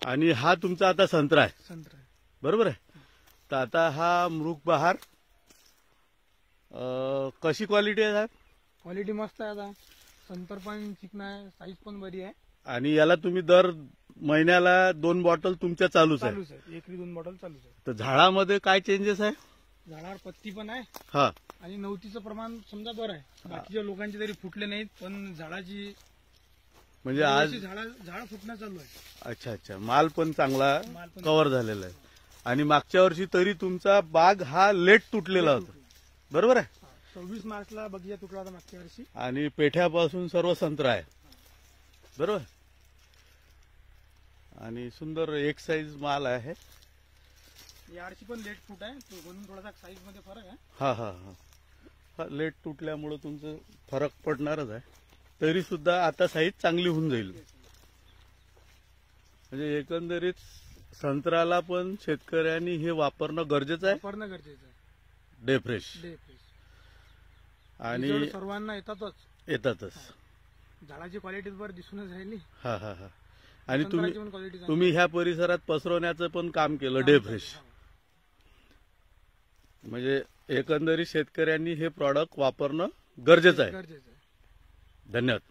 आणि हा तुमचा आता संत्रा आहे, संत्रा आहे. बरोबर आहे. तर आता हा मृग बहार कशी क्वालिटी आहे साहेब? क्वालिटी मस्त आहे. आता संतर पण चिकना आहे, साईज पण बरी आहे. आणि याला तुम्ही दर महिन्याला 2 बॉटल तुमच्या चालूच आहे. चालूच आहे, एकरी 2 बॉटल चालूच आहे. तर झाडामध्ये काय चेंजेस आहे? झाडावर पत्ती पण आहे हा, आणि नवतीचं प्रमाण समजा बरं आहे. बाकीच्या लोकांचे तरी फुटले नाहीत, पण झाडाची म्हणजे आज झाड फुटणं चालू आहे. अच्छा अच्छा, माल पण चांगला माल पण कव्हर झालेला आहे. आणि मागच्या वर्षी तरी तुमचा बाग हा लेट तुटलेला होता, बरोबर आहे. 26 मार्चला बगीचा तुटला होता मागच्या वर्षी. आणि पेठ्यापासून सर्व संत्रा आहे, बरोबर. आणि सुंदर एक साईज माल आहे. यावर्षी पण लेट फूट आहे, म्हणून थोडासा साईज मध्ये फरक आहे. हा हा हा हा, लेट तुटल्यामुळे तुमचं फरक पडणारच आहे. तरी सुद्धा आता साईज चांगली होऊन जाईल. म्हणजे एकंदरीत संत्र्याला पण शेतकऱ्यांनी हे वापरणं गरजेचं आहे. वापरणं गरजेचं आहे. Day fresh. आणि आणि सर्वांना येतातच. झाडाची क्वालिटी वर दिसूनच राहिली. हा हा हा. आणि संत्र्याची पण क्वालिटी तुम्ही ह्या परिसरात पसरवण्याचं पण काम केलं, डे फ्रेश. म्हणजे एकंदरीत शेतकऱ्यांनी हे प्रॉडक्ट वापरणं गरजेचं आहे. गरजेचं आहे. धन्यवाद.